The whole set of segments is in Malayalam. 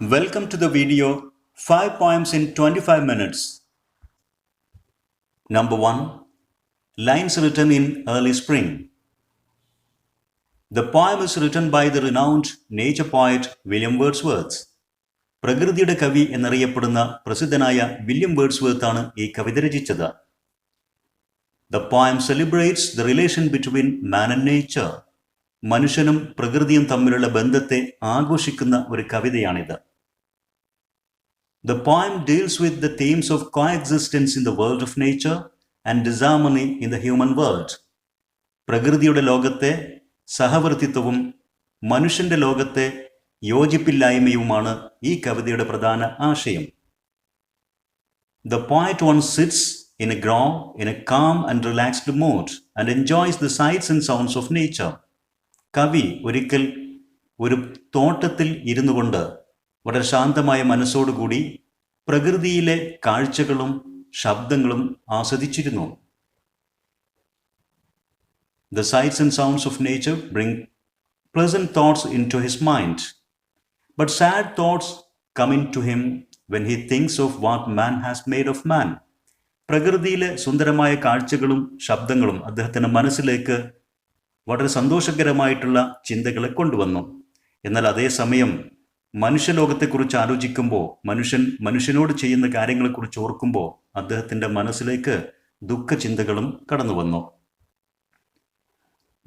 Welcome to the video 5 poems in 25 minutes. Number 1. Lines written in early spring. The poem is written by the renowned nature poet William Wordsworth. പ്രകൃതിയുടെ കവി എന്നറിയപ്പെടുന്ന പ്രസിദ്ധനായ വില്യം വേർഡ്സ്വർത്ത് ആണ് ഈ കവിത രചിച്ചത്. The poem celebrates the relation between man and nature. മനുഷ്യനും പ്രകൃതിയും തമ്മിലുള്ള ബന്ധത്തെ ആഘോഷിക്കുന്ന ഒരു കവിതയാണിത്. The poem deals with the themes of coexistence in the world of nature and disharmony in the human world. പ്രകൃതിയുടെ ലോകത്തെ സഹവർത്തിത്വവും മനുഷ്യന്റെ ലോകത്തെ യോജിപ്പില്ലായ്മയുമാണ് ഈ കവിതയുടെ പ്രധാന ആശയം. The poet once sits in a grove in a calm and relaxed mood and enjoys the sights and sounds of nature. കവി ഒരിക്കൽ ഒരു തോട്ടത്തിൽ ഇരുന്നു കൊണ്ട് വളരെ ശാന്തമായ മനസ്സോടുകൂടി പ്രകൃതിയിലെ കാഴ്ചകളും ശബ്ദങ്ങളും ആസ്വദിച്ചിരുന്നു. The sights and sounds of nature bring pleasant thoughts into his mind, but sad thoughts come into him when he thinks of what man has made of man. പ്രകൃതിയിലെ സുന്ദരമായ കാഴ്ചകളും ശബ്ദങ്ങളും അദ്ദേഹത്തിൻ്റെ മനസ്സിലേക്ക് വളരെ സന്തോഷകരമായിട്ടുള്ള ചിന്തകളെ കൊണ്ടുവന്നു. എന്നാൽ അതേസമയം മനുഷ്യലോകത്തെക്കുറിച്ച് ആലോചിക്കുമ്പോൾ, മനുഷ്യനോട് ചെയ്യുന്ന കാര്യങ്ങളെക്കുറിച്ച് ഓർക്കുമ്പോൾ അദ്ദേഹത്തിൻ്റെ മനസ്സിലേക്ക് ദുഃഖചിന്തകളും കടന്നു വന്നു.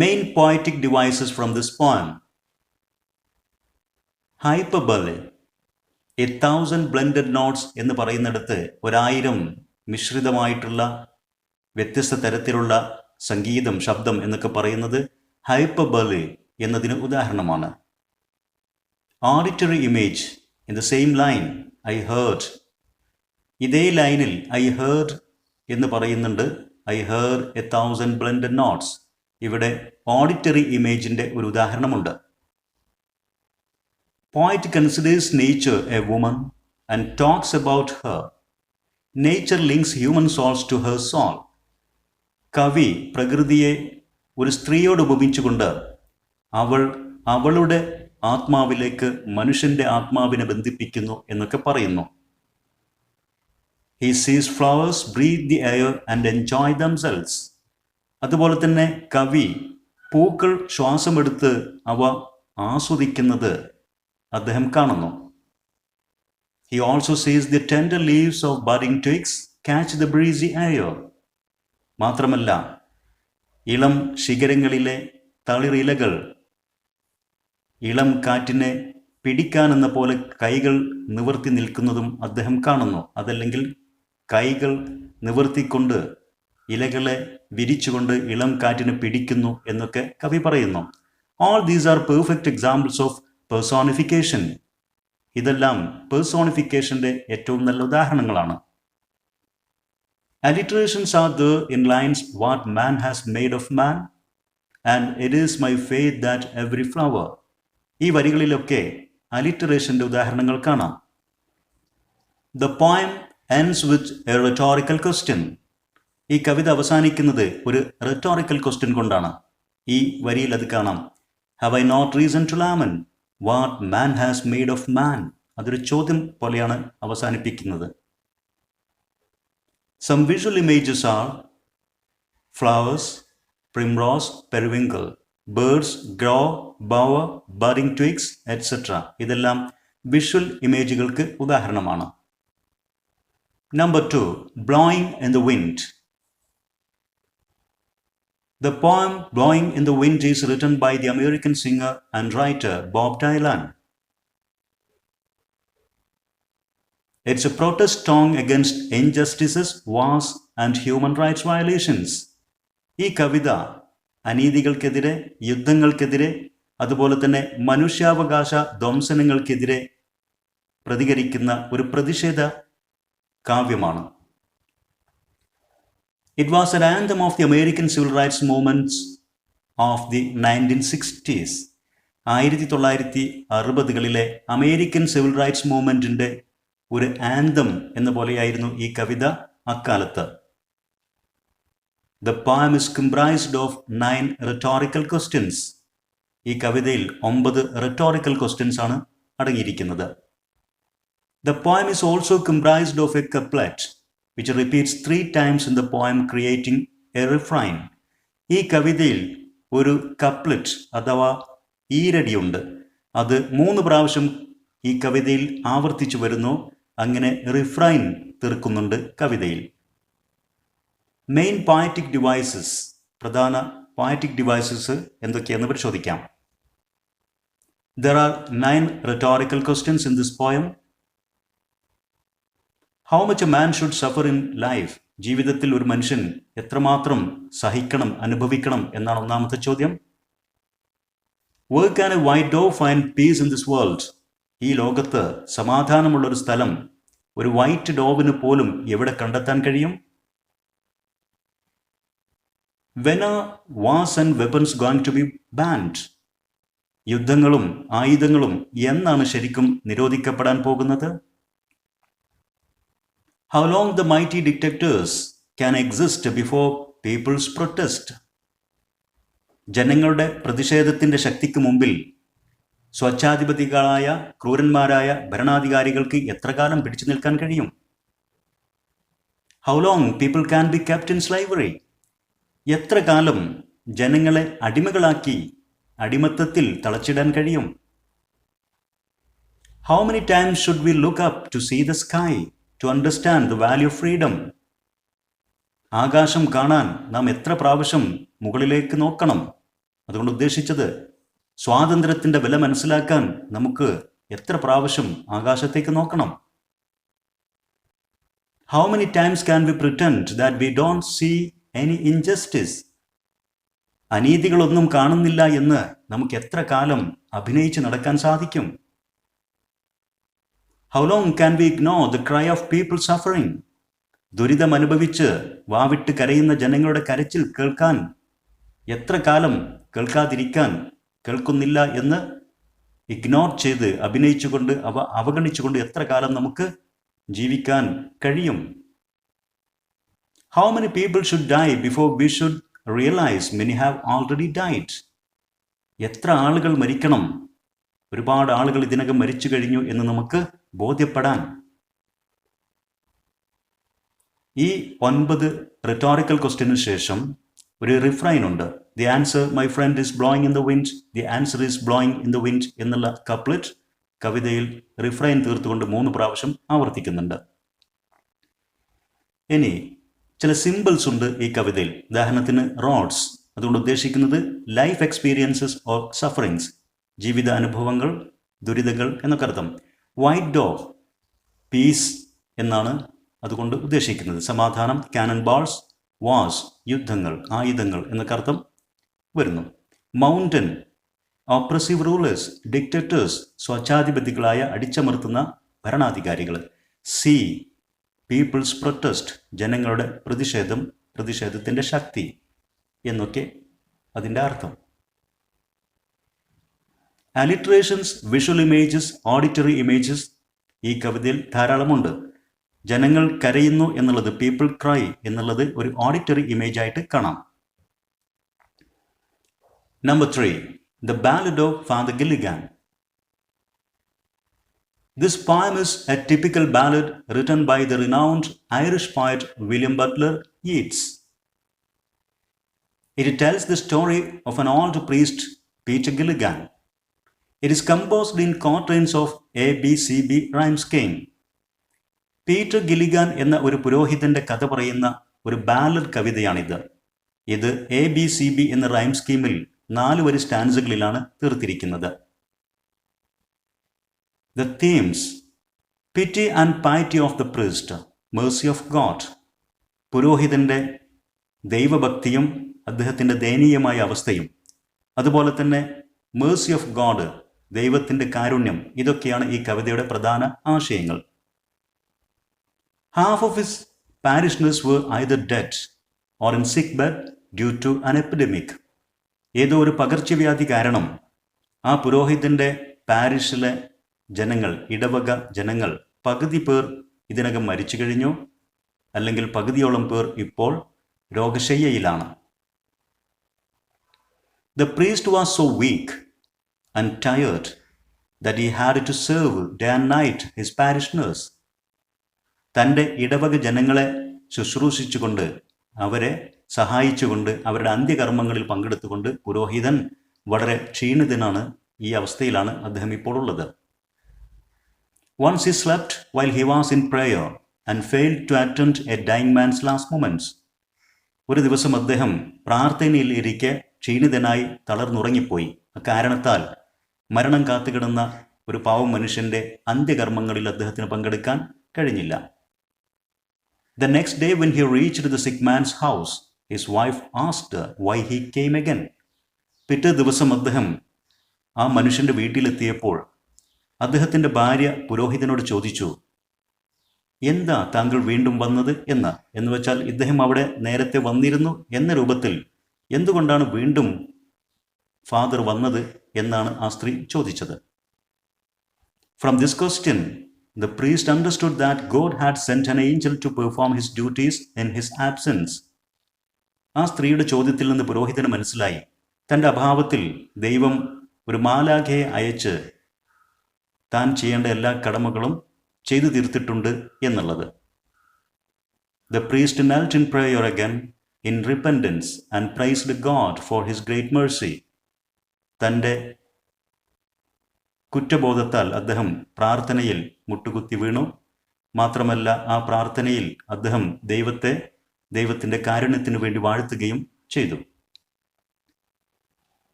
Main poetic devices from this poem. Hyperbole. 1000 blended notes എന്ന് പറയുന്നിടത്ത് 1000 മിശ്രിതമായിട്ടുള്ള വ്യത്യസ്ത തരത്തിലുള്ള സംഗീതം, ശബ്ദം എന്നൊക്കെ പറയുന്നത് ഹൈപ്പർബോളെ എന്നതിന് ഉദാഹരണമാണ്. Auditory image. In the same line, I heard. ഇതേ ലൈനിൽ I heard എന്ന് പറയുന്നുണ്ട്. I heard 1000 blended notes. ഇവിടെ ഓഡിറ്ററി ഇമേജിൻ്റെ ഒരു ഉദാഹരണമുണ്ട്. Poet considers nature a woman and talks about her. Nature links human souls to her soul. കവി പ്രകൃതിയെ ഒരു സ്ത്രീയോട് ഉപമിച്ചുകൊണ്ട് അവളുടെ ആത്മാവിലേക്ക് മനുഷ്യന്റെ ആത്മാവിനെ ബന്ധിപ്പിക്കുന്നു എന്നൊക്കെ പറയുന്നു. He sees flowers breathe the air and enjoy themselves. അതുപോലെ തന്നെ കവി പൂക്കൾ ശ്വാസമെടുത്ത് അവ ആസ്വദിക്കുന്നത് അദ്ദേഹം കാണുന്നു. He also sees the tender leaves of budding twigs catch the breezy air. മാത്രമല്ല, ഇളം ശിഖരങ്ങളിലെ തളിരിലകൾ ഇളം കാറ്റിനെ പിടിക്കാനെന്ന പോലെ കൈകൾ നിവർത്തി നിൽക്കുന്നതും അദ്ദേഹം കാണുന്നു. അതല്ലെങ്കിൽ കൈകൾ നിവർത്തിക്കൊണ്ട് ഇലകളെ വിരിച്ചുകൊണ്ട് ഇളം കാറ്റിനെ പിടിക്കുന്നു എന്നൊക്കെ കവി പറയുന്നു. All these are perfect examples of personification. ഇതെല്ലാം പേഴ്സോണിഫിക്കേഷന്റെ ഏറ്റവും നല്ല ഉദാഹരണങ്ങളാണ്. Alliterations are there in lines what man has made of man and it is my faith that every flower. ഈ വരികളിലൊക്കെ അലിറ്ററേഷന്റെ ഉദാഹരണങ്ങൾ കാണാം. The poem ends with a rhetorical question. ഈ കവിത അവസാനിക്കുന്നത് ഒരു rhetorical question കൊണ്ടാണ്. ഈ വരിയിൽ അത് കാണാം. Have I not reason to lament what man has made of man? അതൊരു ചോദ്യം പോലെയാണ് അവസാനിപ്പിക്കുന്നത്. Some visual images are flowers, primrose, periwinkle, birds, grove, bower, budding twigs, etc. ഇതെല്ലാം വിഷ്വൽ ഇമേജുകൾക്ക് ഉദാഹരണമാണ്. Number 2. Blowing in the wind. The poem Blowing in the Wind is written by the American singer and writer Bob Dylan. It's a protest song against injustices, wars and human rights violations. ഈ കവിത അനീതികൾക്കെതിരെ, യുദ്ധങ്ങൾക്കെതിരെ, അതുപോലെ തന്നെ മനുഷ്യാവകാശ ധ്വംസനങ്ങൾക്കെതിരെ പ്രതികരിക്കുന്ന ഒരു പ്രതിഷേധ കാവ്യമാണ്. It was an anthem of the American civil rights movements of the 1960s. 1960കളിലെ അമേരിക്കൻ സിവിൽ റൈറ്റ്സ് മൂവ്മെൻറ്റിൻ്റെ ഒരു ആന്തം എന്ന പോലെയായിരുന്നു ഈ കവിത അക്കാലത്ത്. The poem is comprised of 9 rhetorical questions. ഈ കവിതയിൽ 9 rhetorical questions ആണ് അടങ്ങിയിരിക്കുന്നത്. The poem is also comprised of a couplet which repeats 3 times in the poem, creating a refrain. ഈ കവിതയിൽ ഒരു കപ്ലറ്റ് അഥവാ ഈരടിയുണ്ട്. അത് 3 പ്രാവശ്യം ഈ കവിതയിൽ ആവർത്തിച്ചു വരുന്നു. അങ്ങനെ റിഫ്രൈൻ തീർക്കുന്നുണ്ട് കവിതയിൽ. മെയിൻ പോയറ്റിക് ഡിവൈസസ്, പ്രധാന പോയറ്റിക് ഡിവൈസസ് എന്തൊക്കെയെന്ന് പരിശോധിക്കാം. There are 9 rhetorical questions in this poem. How much a man should suffer in life? ജീവിതത്തിൽ ഒരു മനുഷ്യൻ എത്രമാത്രം സഹിക്കണം, അനുഭവിക്കണം എന്നാണ് ഒന്നാമത്തെ ചോദ്യം. Where can a white dove find peace in this world? ഈ ലോകത്ത് സമാധാനമുള്ളൊരു സ്ഥലം ഒരു വൈറ്റ് ഡോവിന് പോലും എവിടെ കണ്ടെത്താൻ കഴിയും? When are wars and weapons going to be banned? യുദ്ധങ്ങളും ആയുധങ്ങളും എന്നാണ് ശരിക്കും നിരോധിക്കപ്പെടാൻ പോകുന്നത്? How long the mighty dictators can exist before people's protest? ജനങ്ങളുടെ പ്രതിഷേധത്തിന്റെ ശക്തിക്ക് മുമ്പിൽ സ്വച്ഛാധിപതികളായ ക്രൂരന്മാരായ ഭരണാധികാരികൾക്ക് എത്ര കാലം പിടിച്ചു നിൽക്കാൻ കഴിയും? How long people can be kept in slavery? എത്ര കാലം ജനങ്ങളെ അടിമകളാക്കി അടിമത്തത്തിൽ തളച്ചിടാൻ കഴിയും? How many times should we look up to see the sky to understand the value of freedom? ആകാശം കാണാൻ നാം എത്ര പ്രാവശ്യം മുകളിലേക്ക് നോക്കണം? അതുകൊണ്ട് ഉദ്ദേശിച്ചത് സ്വാതന്ത്ര്യത്തിന്റെ വില മനസ്സിലാക്കാൻ നമുക്ക് എത്ര പ്രാവശ്യം ആകാശത്തേക്ക് നോക്കണം? How many times can we pretend that we don't see any injustice? അനീതികളൊന്നും കാണുന്നില്ല എന്ന് നമുക്ക് എത്ര കാലം അഭിനയിച്ച് നടക്കാൻ സാധിക്കും? How long can we ignore the cry of people suffering? ദുരിതം അനുഭവിച്ച് വാവിട്ട് കരയുന്ന ജനങ്ങളുടെ കരച്ചിൽ കേൾക്കാൻ എത്ര കാലം കേൾക്കുന്നില്ല എന്ന് ഇഗ്നോർ ചെയ്ത് അഭിനയിച്ചുകൊണ്ട് അവഗണിച്ചുകൊണ്ട് എത്ര കാലം നമുക്ക് ജീവിക്കാൻ കഴിയും? How many people should die before we should realize many have already died? എത്ര ആളുകൾ മരിക്കണം, ഒരുപാട് ആളുകൾ ഇതിനകം മരിച്ചു കഴിഞ്ഞു എന്ന് നമുക്ക് ബോധ്യപ്പെടാൻ? ഈ 9 rhetorical ക്വസ്റ്റ്യനു ശേഷം ഒരു റിഫ്രൈൻ ഉണ്ട്. The answer, my friend, is blowing in the wind. The answer is blowing in the wind എന്നുള്ള കപ്ലറ്റ് കവിതയിൽ റിഫ്രൈൻ തീർത്തുകൊണ്ട് 3 പ്രാവശ്യം ആവർത്തിക്കുന്നുണ്ട്. ഇനി ചില സിമ്പിൾസ് ഉണ്ട് ഈ കവിതയിൽ. ഉദാഹരണത്തിന് റോഡ്സ്, അതുകൊണ്ട് ഉദ്ദേശിക്കുന്നത് ലൈഫ് എക്സ്പീരിയൻസസ് ഓർ സഫറിങ്സ്, ജീവിത അനുഭവങ്ങൾ, ദുരിതങ്ങൾ എന്നൊക്കെ അർത്ഥം. വൈറ്റ് ഡോവ്, പീസ് എന്നാണ് അതുകൊണ്ട് ഉദ്ദേശിക്കുന്നത്, സമാധാനം. കാനൺ ബാൾസ്, വാസ്, യുദ്ധങ്ങൾ, ആയുധങ്ങൾ എന്നൊക്കെ അർത്ഥം വരുന്നു. മൗണ്ടൻ, ഓപ്രസീവ് റൂളേഴ്സ്, ഡിക്റ്റേറ്റേഴ്സ്, സ്വച്ഛാധിപതികളായ അടിച്ചമർത്തുന്ന ഭരണാധികാരികൾ. സീ, പീപ്പിൾസ് പ്രൊട്ടസ്റ്റ്, ജനങ്ങളുടെ പ്രതിഷേധത്തിൻ്റെ ശക്തി എന്നൊക്കെ അതിൻ്റെ അർത്ഥം. അലിട്രേഷൻസ്, വിഷ്വൽ ഇമേജസ്, ഓഡിറ്ററി ഇമേജസ് ഈ കവിതയിൽ ധാരാളമുണ്ട്. ജനങ്ങൾ കരയുന്നു എന്നുള്ളത്, പീപ്പിൾ ക്രൈ എന്നുള്ളത് ഒരു ഓഡിറ്ററി ഇമേജ് ആയിട്ട് കാണാം. Number 3, The Ballad of Father Gilligan. This poem is a typical ballad written by the renowned Irish poet William Butler Yeats. It tells the story of an old priest, Peter Gilligan. It is composed in quatrains of ABCB rhyme scheme. Peter Gilligan എന്ന ഒരു പുരോഹിതന്റെ കഥ പറയുന്ന ഒരു ബാലഡ് കവിതയാണിത്. ഇത് ABCB എന്ന റൈം സ്കീമിൽ 4 വരി സ്റ്റാൻസുകളിലാണ് തീർത്തിരിക്കുന്നത്. The themes: pity and piety of the priest, mercy of God. പുരോഹിതന്റെ ദൈവഭക്തിയും അദ്ദേഹത്തിൻ്റെ ദയനീയമായ അവസ്ഥയും, അതുപോലെ തന്നെ മേഴ്സി ഓഫ് ഗോഡ്, ദൈവത്തിൻ്റെ കാരുണ്യം, ഇതൊക്കെയാണ് ഈ കവിതയുടെ പ്രധാന ആശയങ്ങൾ. Half of his parishioners were either dead or in sick bed due to an epidemic. ഏതോ ഒരു പകർച്ചവ്യാധി കാരണം ആ പുരോഹിതന്റെ പാരിഷിലെ ജനങ്ങൾ, ഇടവക ജനങ്ങൾ, പകുതി പേർ ഇതിനകം മരിച്ചു കഴിഞ്ഞു, അല്ലെങ്കിൽ പകുതിയോളം പേർ ഇപ്പോൾ രോഗശയ്യയിലാണ്. The priest was so weak and tired that he had to serve day and night his parishioners. തൻ്റെ ഇടവക ജനങ്ങളെ ശുശ്രൂഷിച്ചുകൊണ്ട് അവരെ സഹായിച്ചുകൊണ്ട് അവരുടെ അന്ത്യകർമ്മങ്ങളിൽ പങ്കെടുത്തുകൊണ്ട് പുരോഹിതൻ വളരെ ക്ഷീണിതനാണ്. ഈ അവസ്ഥയിലാണ് അദ്ദേഹം ഇപ്പോൾ ഉള്ളത്. Once he slept while he was in prayer and failed to attend a dying man's last moments. ഒരു ദിവസം അദ്ദേഹം പ്രാർത്ഥനയിൽ ഇരിക്കെ ക്ഷീണിതനായി തളർന്നുറങ്ങിപ്പോയി. അക്കാരണത്താൽ മരണം കാത്തുകിടന്ന ഒരു പാവം മനുഷ്യന്റെ അന്ത്യകർമ്മങ്ങളിൽ അദ്ദേഹത്തിന് പങ്കെടുക്കാൻ കഴിഞ്ഞില്ല. The next day when he reached the sick man's house, his wife asked why he came again. പിറ്റേ ദിവസം അദ്ദേഹം ആ മനുഷ്യന്റെ വീട്ടിലെത്തിയപ്പോൾ അദ്ദേഹത്തിന്റെ ഭാര്യ പുരോഹിതനോട് ചോദിച്ചു, എന്താ താങ്കൾ വീണ്ടും വന്നത് എന്ന് വെച്ചാൽ ഇദ്ദേഹം അവിടെ നേരത്തെ വന്നിരുന്നു എന്ന രൂപത്തിൽ എന്തുകൊണ്ടാണ് വീണ്ടും ഫാദർ വന്നത് എന്നാണ് ആ സ്ത്രീ ചോദിച്ചത്. From this question, the priest understood that God had sent an angel to perform his duties in his absence. ആ സ്ത്രീയുടെ ചോദ്യത്തിൽ നിന്ന് പുരോഹിതന് മനസ്സിലായി, തൻ്റെ അഭാവത്തിൽ ദൈവം ഒരു മാലാഖയെ അയച്ച് താൻ ചെയ്യേണ്ട എല്ലാ കടമകളും ചെയ്തു തീർത്തിട്ടുണ്ട് എന്നുള്ളത്. The priest knelt in prayer again in repentance and praised God for his great mercy. തൻ്റെ കുറ്റബോധത്താൽ അദ്ദേഹം പ്രാർത്ഥനയിൽ മുട്ടുകുത്തി വീണു. മാത്രമല്ല ആ പ്രാർത്ഥനയിൽ അദ്ദേഹം ദൈവത്തിൻ്റെ കാരുണ്യത്തിനു വേണ്ടി വാഴ്ത്തുകയും ചെയ്തു.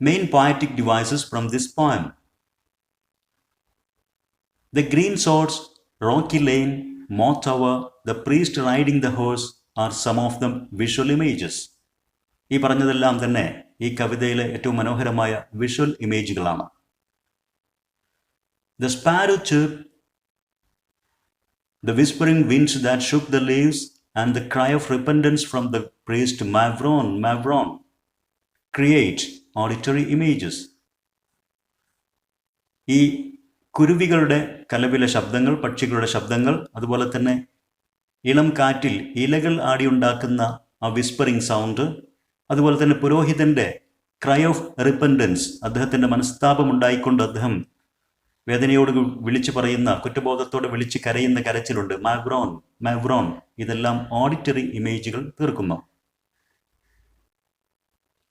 Main poetic devices from this poem. The green swords, rocky lane, moat tower, the priest riding the horse are some of the visual images. ഈ പറഞ്ഞതെല്ലാം തന്നെ ഈ കവിതയിലെ ഏറ്റവും മനോഹരമായ visual ഇമേജുകളാണ്. The sparrow chirp, the whispering winds that shook the leaves, and the cry of repentance from the priest, Mavron, Mavron, create auditory images. ഈ കുരുവികളുടെ കലപില ശബ്ദങ്ങൾ, പക്ഷികളുടെ ശബ്ദങ്ങൾ, അതുപോലെ തന്നെ ഇളം കാറ്റിൽ ഇലകൾ ആടിയുണ്ടാക്കുന്ന ആ വിസ്പറിംഗ് സൗണ്ട്, അതുപോലെ തന്നെ പുരോഹിതന്റെ ക്രൈ ഓഫ് റിപ്പൻഡൻസ്, അദ്ദേഹത്തിന്റെ മനസ്താപമുണ്ടായിക്കൊണ്ട് അദ്ദേഹം വേദനയോട് വിളിച്ചു പറയുന്ന, കുറ്റബോധത്തോടെ വിളിച്ച് കരയുന്ന കരച്ചിലുണ്ട്. മാവ്രോൺ മാവ്രോൺ, ഇതെല്ലാം ഓഡിറ്ററി ഇമേജുകൾ തീർക്കുന്നു.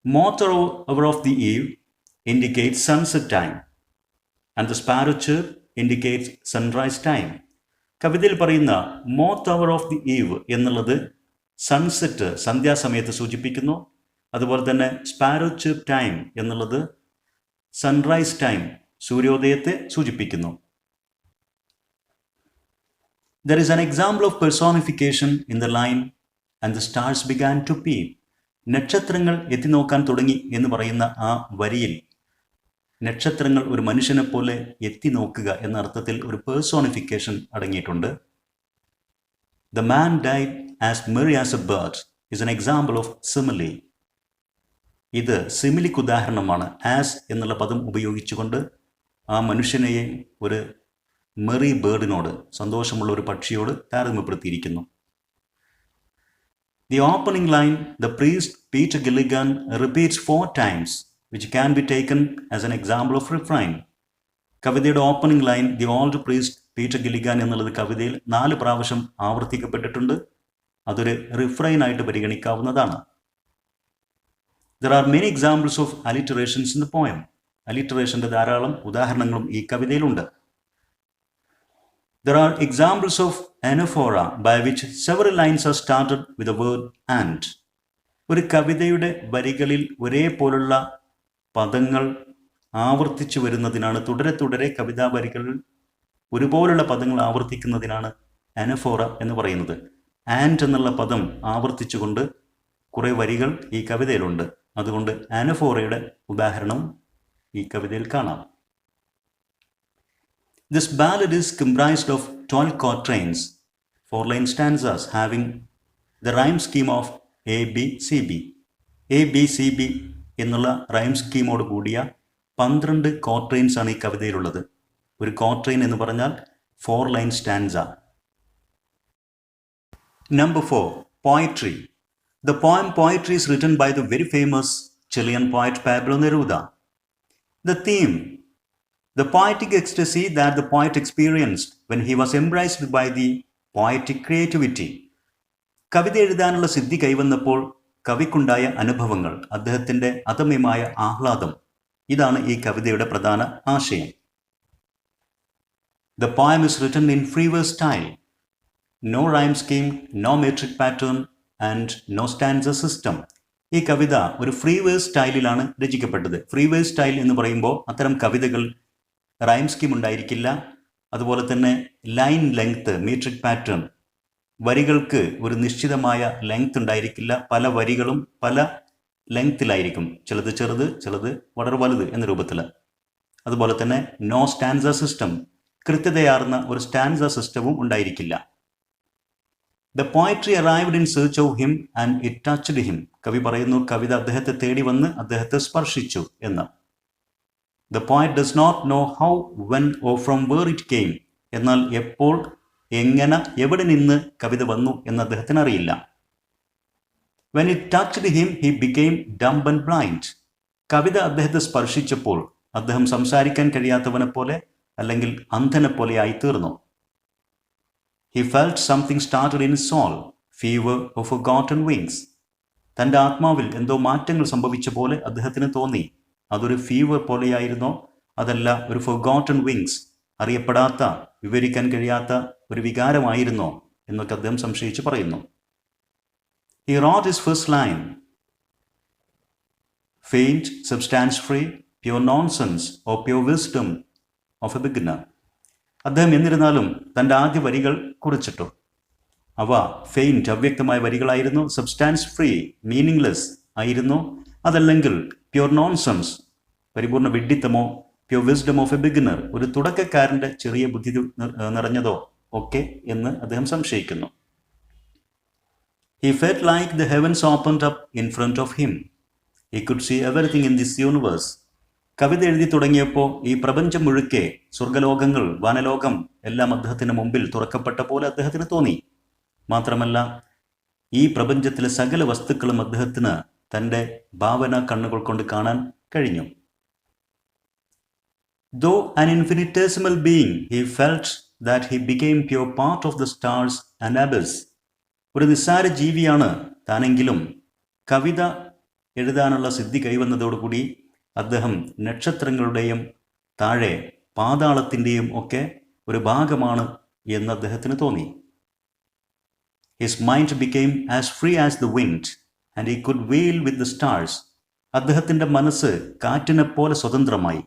Moth hour of the eve indicates sunset time and the sparrow chirp indicates sunrise time. കവിതയിൽ പറയുന്ന moth hour of the eve എന്നുള്ളത് സൺസെറ്റ്, സന്ധ്യാസമയത്ത് സൂചിപ്പിക്കുന്നു. അതുപോലെ തന്നെ സ്പാരോ ചിർപ്പ് ടൈം എന്നുള്ളത് സൺറൈസ് ടൈം, സൂര്യോദയത്തെ സൂചിപ്പിക്കുന്നു. There is an example of personification in the line and the stars began to peep. നക്ഷത്രങ്ങൾ എത്തിനോക്കാൻ തുടങ്ങി എന്ന് പറയുന്ന ആ വരിയിൽ നക്ഷത്രങ്ങൾ ഒരു മനുഷ്യനെ പോലെ എത്തി നോക്കുക എന്ന അർത്ഥത്തിൽ ഒരു പേഴ്സോണിഫിക്കേഷൻ അടങ്ങിയിട്ടുണ്ട്. The man died as merry as a bird is an example of simile. ഇത് സിമിലിക്ക് ഉദാഹരണമാണ്. ആസ് എന്നുള്ള പദം ഉപയോഗിച്ചുകൊണ്ട് ആ മനുഷ്യനെയെ ഒരു മെറി ബേർഡിനോട്, സന്തോഷമുള്ള ഒരു പക്ഷിയോട് താരതമ്യപ്പെടുത്തിയിരിക്കുന്നു. The opening line, the priest Peter Gilligan repeats 4 times, which can be taken as an example of refrain. കവിതയുടെ opening line the old priest Peter Gilligan എന്നുള്ളത് കവിതയിൽ 4 പ്രാവശ്യം ആവർത്തിക്കപ്പെട്ടിട്ടുണ്ട്. അതൊരു റിഫ്രൈൻ ആയിട്ട് പരിഗണിക്കാവുന്നതാണ്. There are many examples of alliterations in the poem. അലിറ്ററേഷന്റെ ധാരാളം ഉദാഹരണങ്ങളും ഈ കവിതയിലുണ്ട്. There are examples of anaphora by which several lines are started with the word and. ഒരു കവിതയുടെ വരികളിൽ ഒരേപോലുള്ള പദങ്ങൾ ആവർത്തിച്ചു വരുന്നതിനാണ്, തുടരെ കവിതാ വരികളിൽ ഒരുപോലുള്ള പദങ്ങൾ ആവർത്തിക്കുന്നതിനാണ് അനഫോറ എന്ന് പറയുന്നത്. ആൻഡ് എന്നുള്ള പദം ആവർത്തിച്ചുകൊണ്ട് കുറേ വരികൾ ഈ കവിതയിലുണ്ട്. അതുകൊണ്ട് അനഫോറയുടെ ഉദാഹരണം ഈ കവിതയിൽ കാണാം. This ballad is comprised of 12 quatrains, 4-line stanzas having the rhyme scheme of A, B, C, B. A, B, C, B എന്നുള്ള റൈം സ്കീമോട് കൂടിയ 12 ക്വാട്രെയിൻസ് ആണ് ഈ കവിതയിലുള്ളത്. ഒരു ക്വാട്രെയിൻ എന്ന് പറഞ്ഞാൽ 4-line stanza. Number 4, poetry. The poem Poetry is written by the very famous Chilean poet Pablo Neruda. The theme The poetic ecstasy that the poet experienced when he was embraced by the poetic creativity. കവിത എഴുതാനുള്ള സിദ്ധി കൈവന്നപ്പോൾ കവിക്കുണ്ടായ അനുഭവങ്ങൾ, അദ്ദേഹത്തിൻ്റെ അദമ്യമായ ആഹ്ലാദം, ഇതാണ് ഈ കവിതയുടെ പ്രധാന ആശയം. The poem is written in free verse style. No rhyme scheme, no metric pattern and no stanza system. ഈ കവിത ഒരു ഫ്രീ വേഴ്സ് സ്റ്റൈലിലാണ് രചിക്കപ്പെട്ടത്. ഫ്രീ വേഴ്സ് സ്റ്റൈൽ എന്ന് പറയുമ്പോൾ അത്തരം കവിതകൾ റൈം സ്കീം ഉണ്ടായിരിക്കില്ല, അതുപോലെ തന്നെ ലൈൻ ലെങ്ത്, മീട്രിക് പാറ്റേൺ, വരികൾക്ക് ഒരു നിശ്ചിതമായ ലെങ്ത് ഉണ്ടായിരിക്കില്ല. പല വരികളും പല ലെങ്ത്തിലായിരിക്കും, ചിലത് ചെറുത്, ചിലത് വളരെ വലുത് എന്ന രൂപത്തിൽ. അതുപോലെ തന്നെ നോ സ്റ്റാൻസ സിസ്റ്റം, കൃത്യതയാർന്ന ഒരു സ്റ്റാൻസ സിസ്റ്റവും ഉണ്ടായിരിക്കില്ല. The poetry arrived in search of him and it touched him. കവി പറയുന്നു, കവിത അദ്ദേഹത്തെ തേടി വന്ന് അദ്ദേഹത്തെ സ്പർശിച്ചു എന്ന്. The poet does not know how, when or from where it came. എന്നാൽ എപ്പോൾ, എങ്ങനെ, എവിടെ നിന്ന് കവിത വന്നു എന്ന് അദ്ദേഹത്തിന് അറിയില്ല. When it touched him, he became dumb and blind. കവിത അദ്ദേഹത്തെ സ്പർശിച്ചപ്പോൾ അദ്ദേഹം സംസാരിക്കാൻ കഴിയാത്തവനെ പോലെ അല്ലെങ്കിൽ അന്ധനെ പോലെയായി തീർന്നു. He felt something started in his soul, fever of forgotten wings. തൻ്റെ ആത്മാവിൽ എന്തോ മാറ്റങ്ങൾ സംഭവിച്ച പോലെ അദ്ദേഹത്തിന് തോന്നി. അതൊരു ഫീവർ പോലെയായിരുന്നോ, അതല്ല ഒരു forgotten wings, അറിയപ്പെടാത്ത, വിവരിക്കാൻ കഴിയാത്ത ഒരു വികാരമായിരുന്നോ എന്നൊക്കെ അദ്ദേഹം സംശയിച്ച് പറയുന്നു. He wrote his first line, faint, substance-free, pure nonsense or pure wisdom of a beginner. അദ്ദേഹം എന്നിരുന്നാലും തൻ്റെ ആദ്യ വരികൾ കുറിച്ചിട്ടു. അവ ഫെയിൻറ്റ്, അവ്യക്തമായ വരികളായിരുന്നു. സബ്സ്റ്റാൻസ് ഫ്രീ, മീനിങ്ലെസ് ആയിരുന്നു. അതല്ലെങ്കിൽ പ്യുവർ നോൺസെൻസ്, പരിപൂർണ്ണ വിഡ്ഢിത്തമോ, pure wisdom of a beginner, ഒരു തുടക്കക്കാരൻ്റെ ചെറിയ ബുദ്ധി നിറഞ്ഞതോ ഒക്കെ എന്ന് അദ്ദേഹം സംശയിക്കുന്നു. He felt like the heavens opened up in front of him. He could see everything in this universe. കവിത എഴുതി തുടങ്ങിയപ്പോൾ ഈ പ്രപഞ്ചം മുഴുക്കെ, സ്വർഗലോകങ്ങൾ, വാനലോകം എല്ലാം അദ്ദേഹത്തിന് മുമ്പിൽ തുറക്കപ്പെട്ട പോലെ അദ്ദേഹത്തിന് തോന്നി. മാത്രമല്ല, ഈ പ്രപഞ്ചത്തിലെ സകല വസ്തുക്കളും അദ്ദേഹത്തിന് തൻ്റെ ഭാവന കണ്ണുകൾ കൊണ്ട് കാണാൻ കഴിഞ്ഞു. Though an infinitesimal being, he felt that he became pure part of the stars and abyss. ഒരു നിസ്സാര ജീവിയാണ് താനെങ്കിലും കവിത എഴുതാനുള്ള സിദ്ധി കൈവന്നതോടുകൂടി അദ്ദേഹം നക്ഷത്രങ്ങളുടെയും താഴെ പാതാളത്തിൻ്റെയും ഒക്കെ ഒരു ഭാഗമാണ് എന്ന് അദ്ദേഹത്തിന് തോന്നി. His mind became as free as the wind and he could wheel with the stars. അദ്ദേഹത്തിൻ്റെ മനസ്സ് കാറ്റിനെപ്പോലെ സ്വതന്ത്രമായി.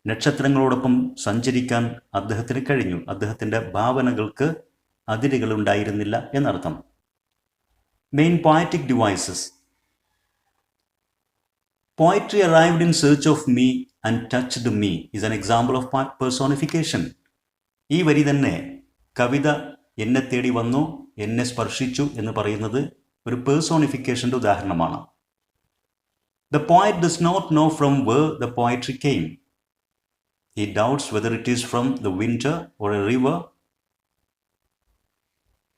നക്ഷത്രങ്ങളോടൊപ്പം സഞ്ചരിക്കാൻ അദ്ദേഹത്തിന് കഴിഞ്ഞു. അദ്ദേഹത്തിൻ്റെ ഭാവനകൾക്ക് അതിരുകളുണ്ടായിരുന്നില്ല എന്നർത്ഥം. Main poetic devices. Poetry arrived in search of me and touched me is an example of personification. ഈ വരി തന്നെ കവിത എന്നെ തേടി വന്നു, എന്നെ സ്പർശിച്ചു എന്ന് പറയുന്നത് ഒരു പേഴ്സോണിഫിക്കേഷൻ്റെ ഉദാഹരണമാണ്. The poet does not know from where the poetry came. He doubts whether it is from the winter or a river.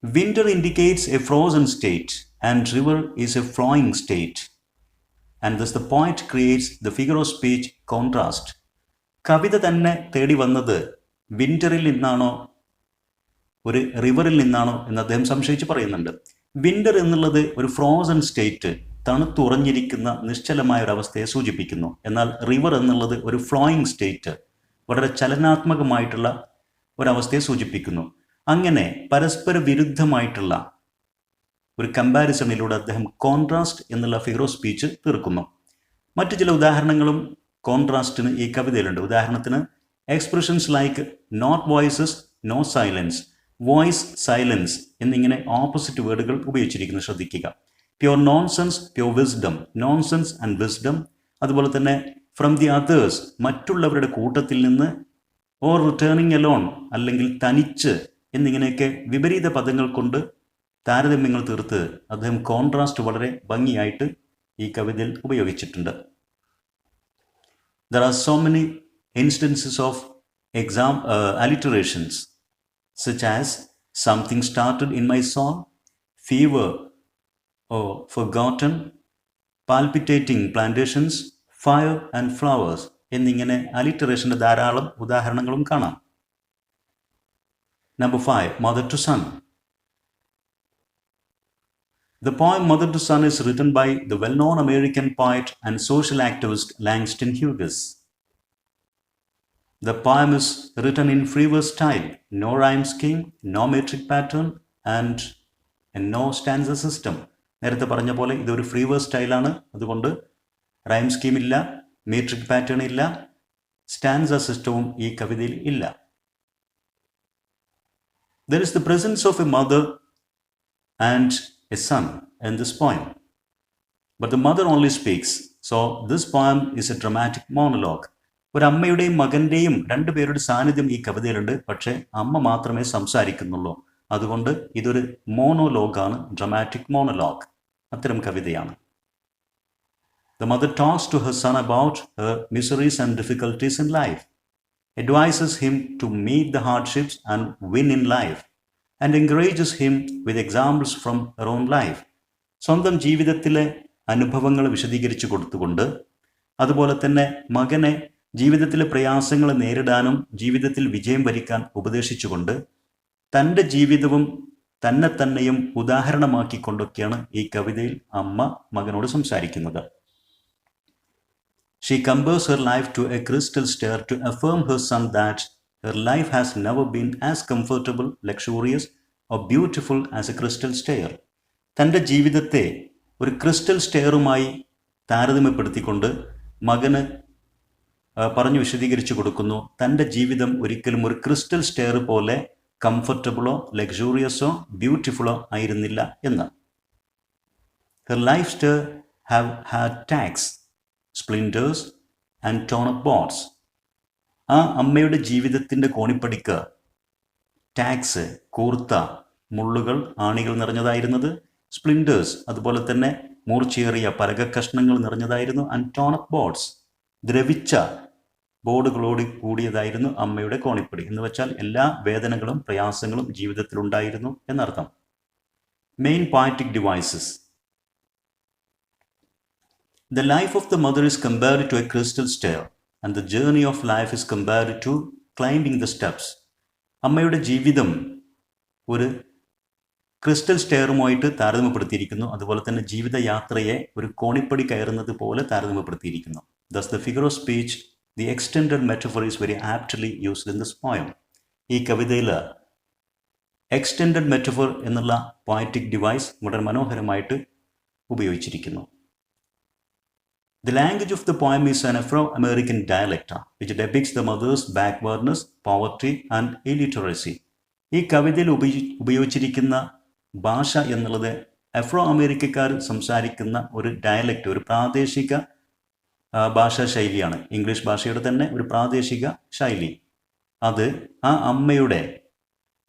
Winter indicates a frozen state and river is a flowing state. And thus the poet creates the figure of speech contrast. കവിത തന്നെ തേടി വന്നത് വിൻ്ററിൽ നിന്നാണോ ഒരു റിവറിൽ നിന്നാണോ എന്ന് അദ്ദേഹം സംശയിച്ച് പറയുന്നുണ്ട്. വിൻ്റർ എന്നുള്ളത് ഒരു ഫ്രോസൺ സ്റ്റേറ്റ്, തണുത്തുറഞ്ഞിരിക്കുന്ന നിശ്ചലമായ ഒരു അവസ്ഥയെ സൂചിപ്പിക്കുന്നു. എന്നാൽ റിവർ എന്നുള്ളത് ഒരു ഫ്ലോയിങ് സ്റ്റേറ്റ്, വളരെ ചലനാത്മകമായിട്ടുള്ള ഒരവസ്ഥയെ സൂചിപ്പിക്കുന്നു. അങ്ങനെ പരസ്പര വിരുദ്ധമായിട്ടുള്ള ഒരു കമ്പാരിസണിലൂടെ അദ്ദേഹം കോൺട്രാസ്റ്റ് എന്നുള്ള ഫിഗർ ഓഫ് സ്പീച്ച് തീർക്കുന്നു. മറ്റു ചില ഉദാഹരണങ്ങളും കോൺട്രാസ്റ്റിന് ഈ കവിതയിലുണ്ട്. ഉദാഹരണത്തിന് expressions like not voices, no silence, voice, silence എന്നിങ്ങനെ ഓപ്പോസിറ്റ് വേർഡുകൾ ഉപയോഗിച്ചിരിക്കുന്നത് ശ്രദ്ധിക്കുക. Pure nonsense, pure wisdom, nonsense and wisdom. അതുപോലെ തന്നെ ഫ്രം ദി അതേഴ്സ്, മറ്റുള്ളവരുടെ കൂട്ടത്തിൽ നിന്ന്, ഓർ റിട്ടേണിങ് എലോൺ, അല്ലെങ്കിൽ തനിച്ച് എന്നിങ്ങനെയൊക്കെ വിപരീത പദങ്ങൾ കൊണ്ട് താരതമ്യങ്ങൾ തീർത്ത് അദ്ദേഹം കോൺട്രാസ്റ്റ് വളരെ ഭംഗിയായിട്ട് ഈ കവിതയിൽ ഉപയോഗിച്ചിട്ടുണ്ട്. There are so many instances of alliterations such as something started in my soul, fever or forgotten, palpitating plantations, fire and flowers. എന്നിങ്ങനെ അലിറ്ററേഷൻ്റെ ധാരാളം ഉദാഹരണങ്ങളും കാണാം. Number 5. Mother to Son. The poem Mother to Son is written by the well-known American poet and social activist Langston Hughes. The poem is written in free verse style, no rhyme scheme, no metric pattern and no stanza system. നേരത്തെ പറഞ്ഞ പോലെ ഇതൊരു ഫ്രീ വേഴ്സ് സ്റ്റൈലാണ്. അതുകൊണ്ട് റൈം സ്കീം ഇല്ല, മീട്രിക് പാറ്റേൺ ഇല്ല, സ്റ്റാൻസ സിസ്റ്റവും ഈ കവിതയിൽ ഇല്ല. There is the presence of a mother and a son in this poem. But the mother only speaks. So this poem is a dramatic monologue. ഒരു അമ്മയുടെയും മകൻ്റെയും രണ്ടുപേരുടെ സാന്നിധ്യം ഈ കവിതയിലുണ്ട്. പക്ഷേ അമ്മ മാത്രമേ സംസാരിക്കുന്നുള്ളൂ. അതുകൊണ്ട് ഇതൊരു മോണോലോഗാണ്, ഡ്രമാറ്റിക് മോണോലോഗ്. അത്തരം കവിതയാണ്. The mother talks to her son about her miseries and difficulties in life, advises him to meet the hardships and win in life, and encourages him with examples from her own life. സ്വന്തം ജീവിതത്തിലെ അനുഭവങ്ങൾ വിശദീകരിച്ചു കൊടുത്തുകൊണ്ട്, അതുപോലെ തന്നെ മകനെ ജീവിതത്തിലെ പ്രയാസങ്ങൾ നേരിടാനും ജീവിതത്തിൽ വിജയം വരിക്കാൻ ഉപദേശിച്ചുകൊണ്ട്, തൻ്റെ ജീവിതവും തന്നെയും ഉദാഹരണമാക്കിക്കൊണ്ടൊക്കെയാണ് ഈ കവിതയിൽ അമ്മ മകനോട് സംസാരിക്കുന്നത്. She compares her life to a crystal stair to affirm her son that her life has never been as comfortable, luxurious or beautiful as a crystal stair. തൻ്റെ ജീവിതത്തെ ഒരു ക്രിസ്റ്റൽ സ്റ്റെയറുമായി താരതമ്യപ്പെടുത്തിക്കൊണ്ട് മകന് പറഞ്ഞു വിശദീകരിച്ചു കൊടുക്കുന്നു. തൻ്റെ ജീവിതം ഒരിക്കലും ഒരു ക്രിസ്റ്റൽ സ്റ്റെയർ പോലെ കംഫർട്ടബിളോ ലക്ഷൂറിയസോ ബ്യൂട്ടിഫുള്ളോ ആയിരുന്നില്ല എന്ന്. Her life stair have had tags, splinters and torn up boards. ആ അമ്മയുടെ ജീവിതത്തിൻ്റെ കോണിപ്പടിക്ക് ടാക്സ്, കൂർത്ത മുള്ളുകൾ, ആണികൾ നിറഞ്ഞതായിരുന്നത്, സ്പ്ലിൻറ്റേഴ്സ് അതുപോലെ തന്നെ മൂർച്ചയേറിയ പലകക്കഷ്ണങ്ങൾ നിറഞ്ഞതായിരുന്നു, ആൻഡ് ടോൺ അപ്പ് ബോർഡ്സ് ദ്രവിച്ച ബോർഡുകളോട് കൂടിയതായിരുന്നു അമ്മയുടെ കോണിപ്പടി. എന്ന് വെച്ചാൽ എല്ലാ വേദനകളും പ്രയാസങ്ങളും ജീവിതത്തിലുണ്ടായിരുന്നു എന്നർത്ഥം. Main poetic devices. The life of the mother is compared to a crystal stair and the journey of life is compared to climbing the steps. അമ്മയുടെ ജീവിതം ഒരു ക്രിസ്റ്റൽ സ്റ്റെയറുമായിട്ട് താരതമ്യപ്പെടുത്തിയിരിക്കുന്നു. അതുപോലെ തന്നെ ജീവിതയാത്രയെ ഒരു കോണിപ്പടി കയറുന്നത് പോലെ താരതമ്യപ്പെടുത്തിയിരിക്കുന്നു. Thus the figure of speech, the extended metaphor is very aptly used in this poem. ഈ കവിതയിൽ എക്സ്റ്റെൻഡഡ് മെറ്റഫോർ എന്നുള്ള പോയറ്റിക് ഡിവൈസ് വളരെ മനോഹരമായിട്ട് ഉപയോഗിച്ചിരിക്കുന്നു. The language of the poem is an Afro-American dialect which depicts the mother's backwardness, poverty and illiteracy. ഈ കവിതയിൽ ഉപയോഗിച്ചിരിക്കുന്ന ഭാഷ എന്നുള്ളത് അഫ്രോ അമേരിക്കക്കാർ സംസാരിക്കുന്ന ഒരു ഡയലക്റ്റ്, ഒരു പ്രാദേശിക ഭാഷാ ശൈലിയാണ്. ഇംഗ്ലീഷ് ഭാഷയുടെ തന്നെ ഒരു പ്രാദേശിക ശൈലി. അത് ആ അമ്മയുടെ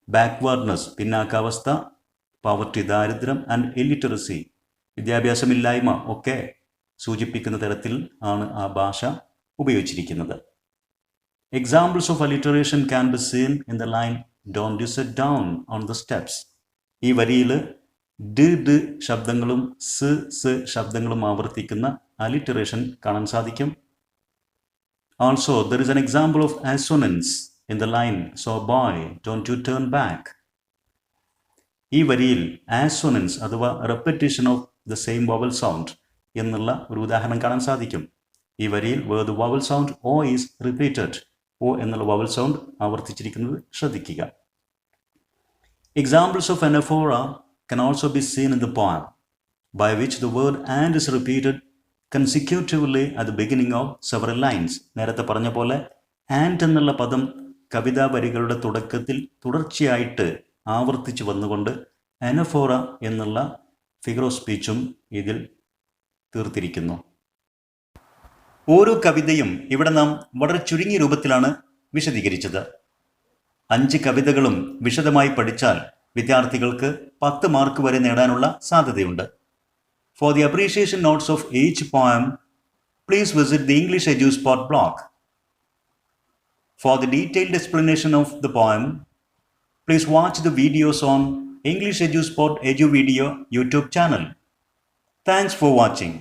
ബാക്ക്വേർഡ്നെസ്, പിന്നാക്കാവസ്ഥ, പവർട്ടി ദാരിദ്ര്യം ആൻഡ് ഇല്ലിറ്ററസി, വിദ്യാഭ്യാസമില്ലായ്മ ഒക്കെ സൂചിപ്പിക്കുന്ന തരത്തിൽ ആണ് ആ ഭാഷ ഉപയോഗിച്ചിരിക്കുന്നത്. Examples of alliteration can be seen in the line don't you sit down on the steps. ഈ വരിയിൽ ഡി ശബ്ദങ്ങളും സ് ശബ്ദങ്ങളും ആവർത്തിക്കുന്ന അലിറ്ററേഷൻ കാണാൻ സാധിക്കും. Also there is an example of assonance in the line so boy don't you turn back. ഈ വരിയിൽ ആസോനൻസ് അഥവാ repetition of the same vowel sound എന്നുള്ള ഒരു ഉദാഹരണം കാണാൻ സാധിക്കും. ഈ വരിയിൽ where the vowel sound O is repeated, O എന്നുള്ള വവൽ സൗണ്ട് ആവർത്തിച്ചിരിക്കുന്നത് ശ്രദ്ധിക്കുക. Examples of anaphora can also be seen in the poem, by which the word and is repeated consecutively at the beginning of several lines. നേരത്തെ പറഞ്ഞ പോലെ ആൻഡ് എന്നുള്ള പദം കവിതാ വരികളുടെ തുടക്കത്തിൽ തുടർച്ചയായിട്ട് ആവർത്തിച്ച് വന്നുകൊണ്ട് അനഫോറ എന്നുള്ള ഫിഗർ ഓഫ് സ്പീച്ചും ഇതിൽ തീർത്തിരിക്കുന്നു. ഓരോ കവിതയും ഇവിടെ നാം വളരെ ചുരുങ്ങിയ രൂപത്തിലാണ് വിശദീകരിച്ചത്. 5 കവിതകളും വിശദമായി പഠിച്ചാൽ വിദ്യാർത്ഥികൾക്ക് 10 മാർക്ക് വരെ നേടാനുള്ള സാധ്യതയുണ്ട്. For the appreciation notes of each poem, please visit the English Eduspot blog. For the detailed explanation of the poem, please watch the videos on English Eduspot Edu-Video YouTube channel. Thanks for watching.